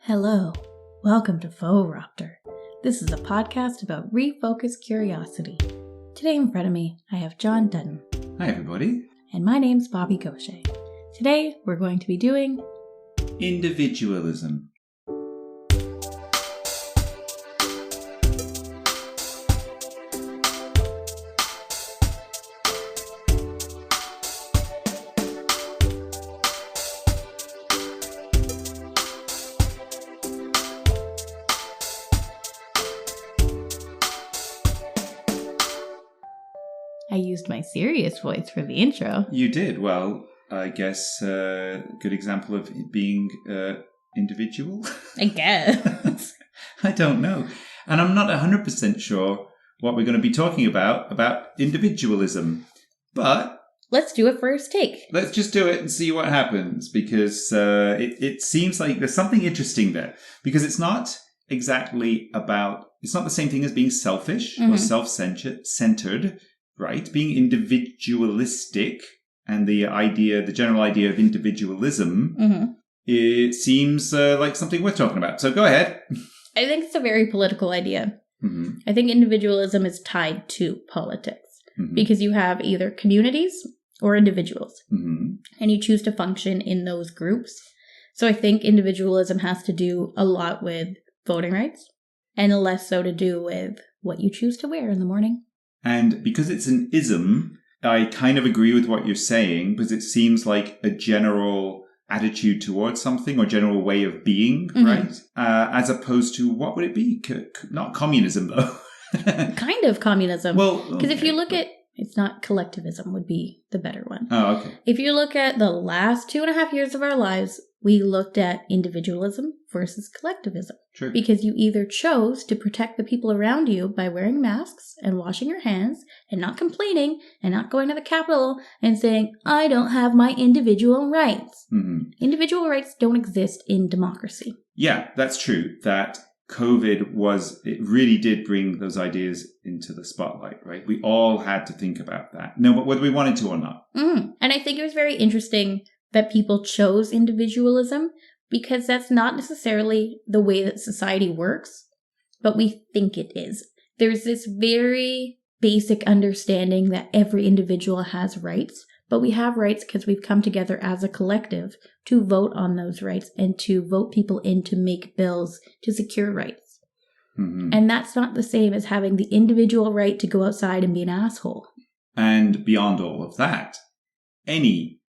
Hello, welcome to Fauxropter. This is a podcast about refocused curiosity. Today in front of me, I have John Dutton. Hi everybody. And my name's Bobby Gaucher. Today, we're going to be doing individualism. I used my serious voice for the intro. You did. Well, I guess a good example of it being individual. I guess. I don't know. And I'm not 100% sure what we're going to be talking about individualism. But let's do it first take. Let's just do it and see what happens, because it seems like there's something interesting there. Because it's not exactly it's not the same thing as being selfish or self-centered. Right, being individualistic and the general idea of individualism, it seems like something worth talking about. So go ahead. I think it's a very political idea. I think individualism is tied to politics because you have either communities or individuals, and you choose to function in those groups. So I think individualism has to do a lot with voting rights and less so to do with what you choose to wear in the morning. And because it's an ism, I kind of agree with what you're saying, because it seems like a general attitude towards something or general way of being, right? As opposed to, what would it be? Not communism, though. Kind of communism. Well, because if you look at, it's not collectivism would be the better one. Oh, okay. If you look at the last 2.5 years of our lives, we looked at individualism versus collectivism. True. Because you either chose to protect the people around you by wearing masks and washing your hands and not complaining and not going to the Capitol and saying, I don't have my individual rights. Individual rights don't exist in democracy. Yeah, that's true. That COVID it really did bring those ideas into the spotlight, right? We all had to think about that. No, but whether we wanted to or not. And I think it was very interesting that people chose individualism because that's not necessarily the way that society works, but we think it is. There's this very basic understanding that every individual has rights, but we have rights because we've come together as a collective to vote on those rights and to vote people in to make bills to secure rights. And that's not the same as having the individual right to go outside and be an asshole. And beyond all of that, any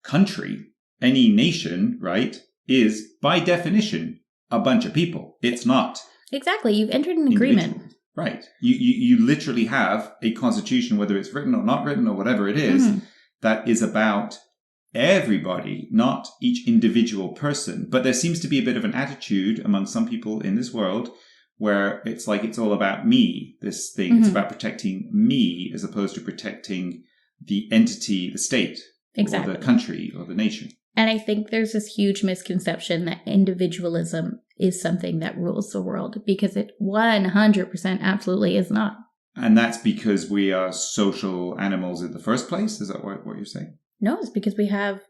country, any nation, right, is by definition a bunch of people. It's not. Exactly. You've entered an agreement. Right. You literally have a constitution, whether it's written or not written or whatever it is, that is about everybody, not each individual person. But there seems to be a bit of an attitude among some people in this world where it's like it's all about me, this thing. It's about protecting me as opposed to protecting the entity, the state, exactly, or the country or the nation. And I think there's this huge misconception that individualism is something that rules the world, because it 100% absolutely is not. And that's because we are social animals in the first place? Is that what you're saying? No, it's because we have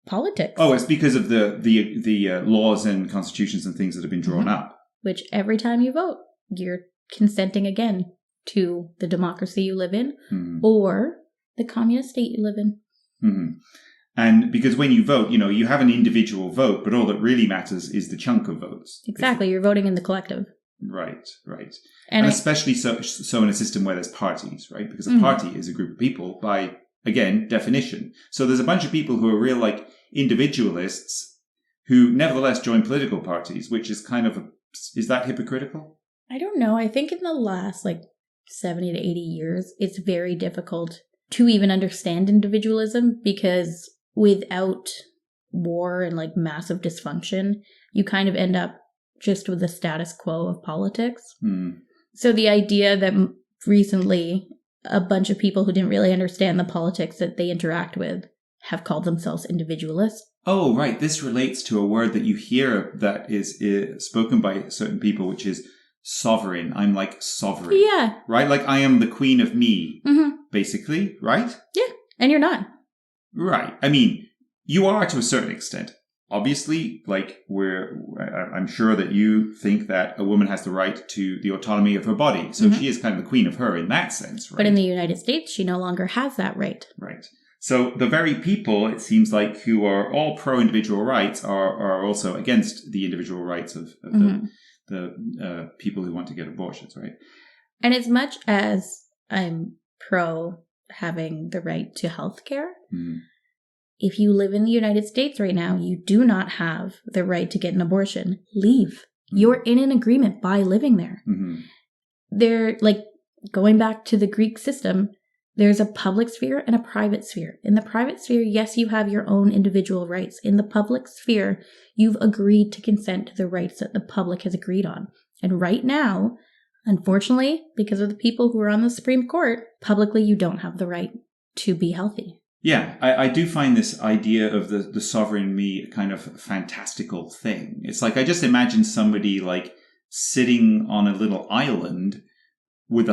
politics. Oh, it's because of the laws and constitutions and things that have been drawn up. Which every time you vote, you're consenting again to the democracy you live in or the communist state you live in. And because when you vote, you have an individual vote, but all that really matters is the chunk of votes. Exactly. You're voting in the collective. Right. And especially so in a system where there's parties, right? Because a party is a group of people by, again, definition. So there's a bunch of people who are real, like, individualists who nevertheless join political parties, which is kind of is that hypocritical? I don't know. I think in the last, 70 to 80 years, it's very difficult to even understand individualism, because without war and massive dysfunction, you kind of end up just with the status quo of politics. So the idea that recently a bunch of people who didn't really understand the politics that they interact with have called themselves individualists. Oh, right. This relates to a word that you hear that is spoken by certain people, which is sovereign. I'm like sovereign. Yeah. Right? Like I am the queen of me, basically, right? Yeah. And you're not. Right. I mean, you are to a certain extent. obviously, like I'm sure that you think that a woman has the right to the autonomy of her body. So she is kind of the queen of her in that sense, right? But in the United States, she no longer has that right. Right. So the very people, it seems like, who are all pro-individual rights are also against the individual rights of the people who want to get abortions, right? And as much as I'm pro having the right to health care, if you live in the United States right now, you do not have the right to get an abortion. Leave. You're in an agreement by living there. They're like, going back to the Greek system, there's a public sphere and a private sphere. In the private sphere, yes, you have your own individual rights. In the public sphere, you've agreed to consent to the rights that the public has agreed on. And right now, unfortunately, because of the people who are on the Supreme Court, publicly you don't have the right to be healthy. Yeah, I do find this idea of the sovereign me a kind of fantastical thing. It's like, I just imagine somebody like sitting on a little island with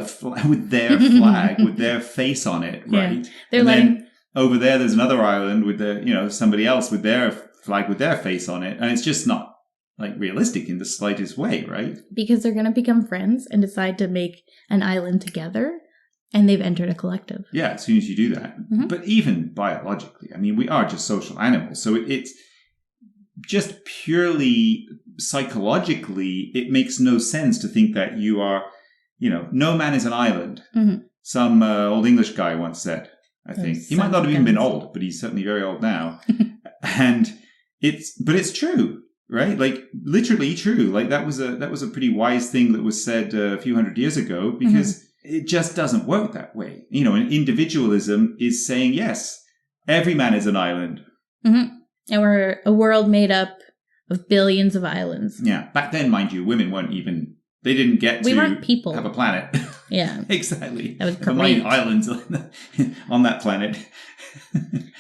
with their flag, with their face on it, right? Yeah. Then over there, there's another island with somebody else with their flag with their face on it, and it's just not like realistic in the slightest way, right? Because they're going to become friends and decide to make an island together, and they've entered a collective. Yeah, as soon as you do that. But even biologically, I mean, we are just social animals, so it's just purely psychologically, it makes no sense to think that you are. No man is an island. Some old English guy once said, I think. He might not have even been old, but he's certainly very old now. But it's true, right? Like, literally true. Like, that was a pretty wise thing that was said a few hundred years ago, because it just doesn't work that way. And individualism is saying, yes, every man is an island. And we're a world made up of billions of islands. Yeah. Back then, mind you, women weren't even... They didn't get we weren't people. Have a planet. Yeah. Exactly. That was great. There were islands on that planet.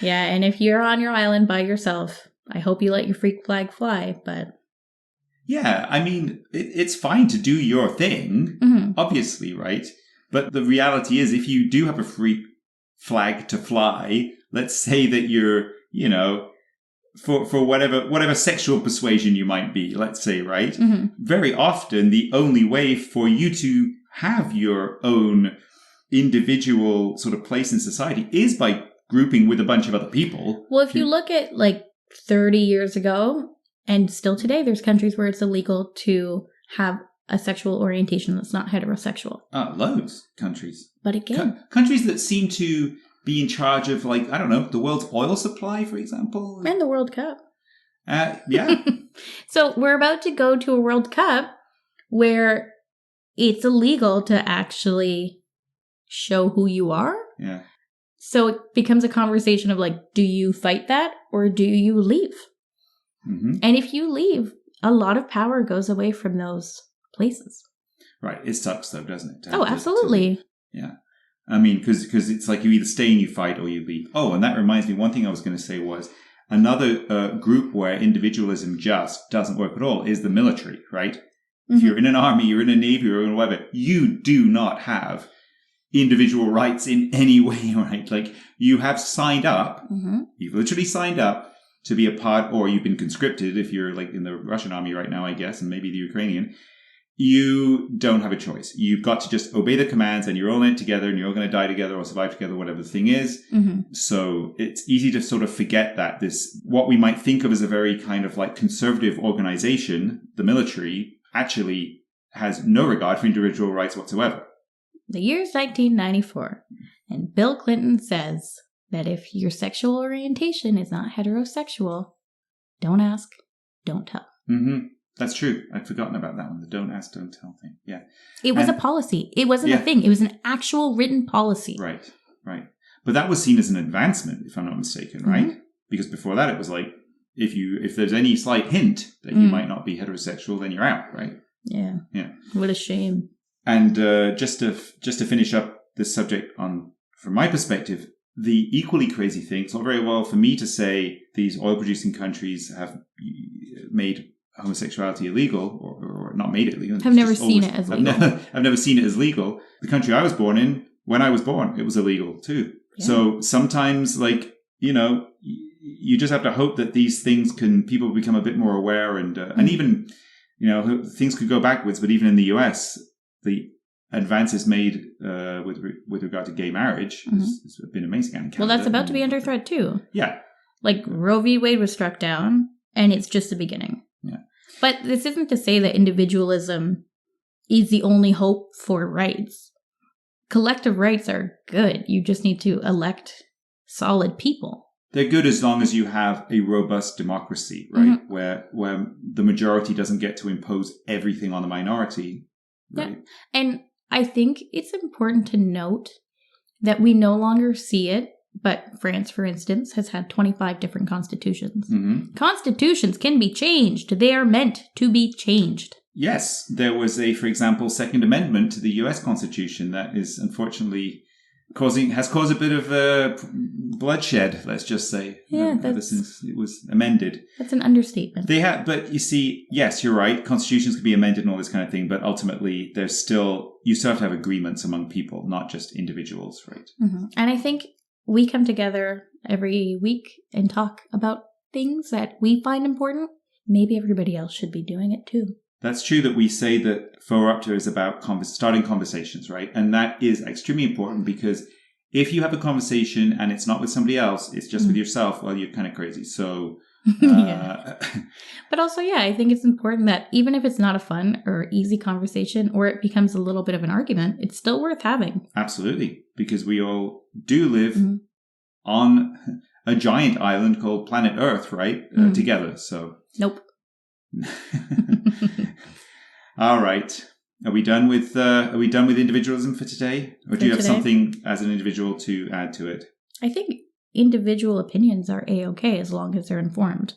Yeah, and if you're on your island by yourself, I hope you let your freak flag fly, but... Yeah, I mean, it's fine to do your thing, obviously, right? But the reality is, if you do have a freak flag to fly, let's say that you're, for whatever sexual persuasion you might be, let's say, right? Very often, the only way for you to have your own individual sort of place in society is by grouping with a bunch of other people. Well, if you look at like 30 years ago, and still today, there's countries where it's illegal to have a sexual orientation that's not heterosexual. Loads countries. But again... countries that seem to... be in charge of, like, I don't know, the world's oil supply, for example. And the World Cup. Yeah. So we're about to go to a World Cup where it's illegal to actually show who you are. Yeah. So it becomes a conversation of, like, do you fight that or do you leave? And if you leave, a lot of power goes away from those places. Right. It sucks, though, doesn't it? Absolutely. Yeah. I mean, because it's like you either stay and you fight or you leave. Oh, and that reminds me, one thing I was going to say was another group where individualism just doesn't work at all is the military, right? If you're in an army, you're in a navy, or in whatever, you do not have individual rights in any way, right? Like, you have signed up, you've literally signed up to be a part, or you've been conscripted if you're like in the Russian army right now, I guess, and maybe the Ukrainian. You don't have a choice. You've got to just obey the commands, and you're all in it together, and you're all going to die together or survive together, whatever the thing is. So it's easy to sort of forget that what we might think of as a very kind of like conservative organization, the military, actually has no regard for individual rights whatsoever. The year's 1994, and Bill Clinton says that if your sexual orientation is not heterosexual, don't ask, don't tell. That's true. I'd forgotten about that one. The don't ask, don't tell thing. Yeah. It was a policy. It wasn't a thing. It was an actual written policy. Right. But that was seen as an advancement, if I'm not mistaken, right? Because before that, it was like, if there's any slight hint that you might not be heterosexual, then you're out, right? Yeah. What a shame. And just to finish up this subject from my perspective, the equally crazy thing, it's not very well for me to say these oil-producing countries have made homosexuality illegal, or not made it legal. I've never seen it as legal. I've never seen it as legal. The country I was born in, when I was born, it was illegal too. Yeah. So sometimes, like, you just have to hope that these things people become a bit more aware, and even, things could go backwards, but even in the US, the advances made with regard to gay marriage has been amazing. And well, that's about to be under threat too. Yeah. Like Roe v. Wade was struck down, and it's just the beginning. Yeah. But this isn't to say that individualism is the only hope for rights. Collective rights are good. You just need to elect solid people. They're good as long as you have a robust democracy, right? Where the majority doesn't get to impose everything on the minority. Right? Yeah. And I think it's important to note that we no longer see it, but France, for instance, has had 25 different constitutions. Constitutions can be changed. They are meant to be changed. Yes. There was for example, Second Amendment to the US Constitution that is unfortunately has caused a bit of bloodshed, let's just say, ever since it was amended. That's an understatement. But you see, yes, you're right. Constitutions can be amended and all this kind of thing, but ultimately, you still have to have agreements among people, not just individuals, right? And I think we come together every week and talk about things that we find important. Maybe everybody else should be doing it too. That's true that we say that Fauxropter is about starting conversations, right? And that is extremely important, because if you have a conversation and it's not with somebody else, it's just with yourself, well, you're kind of crazy. So, But also, I think it's important that even if it's not a fun or easy conversation, or it becomes a little bit of an argument, it's still worth having. Absolutely. Because we all do live on a giant island called planet Earth, right? Together. So. Nope. All right. Are we done with individualism for today? Or do you have something as an individual to add to it? I think individual opinions are A-okay as long as they're informed.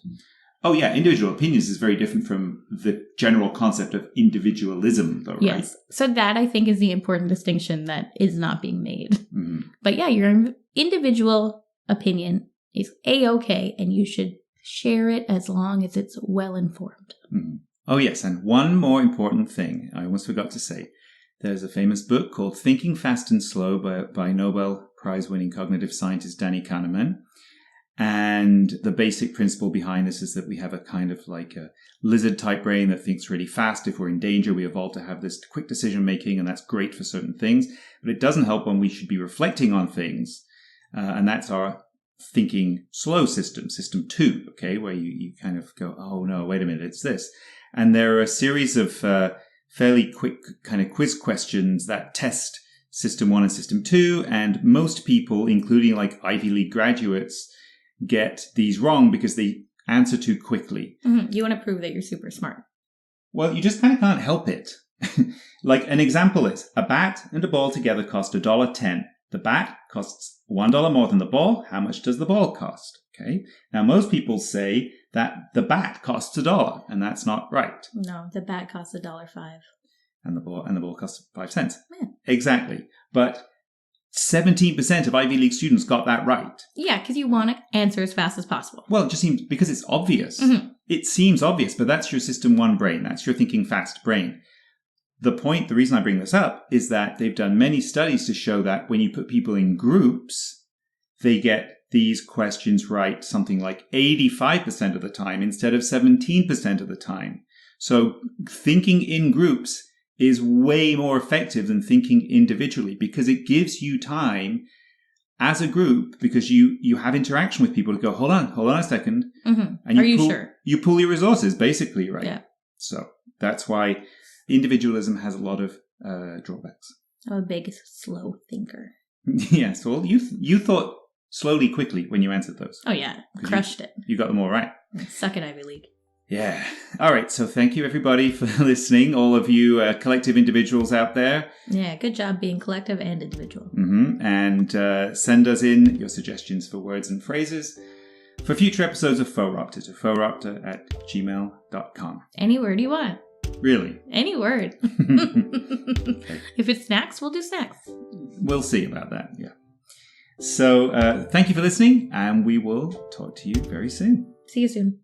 Oh, yeah. Individual opinions is very different from the general concept of individualism, though, right? Yes. So that, I think, is the important distinction that is not being made. But your individual opinion is A-okay, and you should share it as long as it's well informed. Oh, yes. And one more important thing I almost forgot to say. There's a famous book called Thinking Fast and Slow by Nobel Prize-winning cognitive scientist Danny Kahneman. And the basic principle behind this is that we have a kind of like a lizard-type brain that thinks really fast. If we're in danger, we evolve to have this quick decision-making, and that's great for certain things. But it doesn't help when we should be reflecting on things. And that's our thinking slow system 2, okay, where you kind of go, oh no, wait a minute, it's this. And there are a series of fairly quick kind of quiz questions that test system 1 and system 2, and most people, including like Ivy League graduates, get these wrong because they answer too quickly. You want to prove that you're super smart. Well, you just kind of can't help it. Like an example is, a bat and a ball together cost $1.10. The bat costs $1 more than the ball. How much does the ball cost? Okay. Now, most people say that the bat costs $1, and that's not right. No, the bat costs $1.05. And the ball costs 5 cents. Yeah. Exactly. But 17% of Ivy League students got that right. Yeah, because you want to answer as fast as possible. Well, it just seems, because it's obvious. It seems obvious, but that's your system 1 brain. That's your thinking fast brain. The reason I bring this up is that they've done many studies to show that when you put people in groups, they get these questions right something like 85% of the time instead of 17% of the time. So thinking in groups is way more effective than thinking individually, because it gives you time as a group, because you have interaction with people to go, hold on a second. And sure? You pool your resources, basically, right? Yeah. So that's why individualism has a lot of drawbacks. I'm a big, slow thinker. Yes, well, you thought slowly, quickly when you answered those. Oh, yeah. Crushed it. You got them all right. Suck it, Ivy League. Yeah. All right. So thank you, everybody, for listening. All of you collective individuals out there. Yeah. Good job being collective and individual. And send us in your suggestions for words and phrases for future episodes of Fauxropter to fauxropter@gmail.com. Any word you want. Really? Any word. Okay. If it's snacks, we'll do snacks. We'll see about that. Yeah. So thank you for listening, and we will talk to you very soon. See you soon.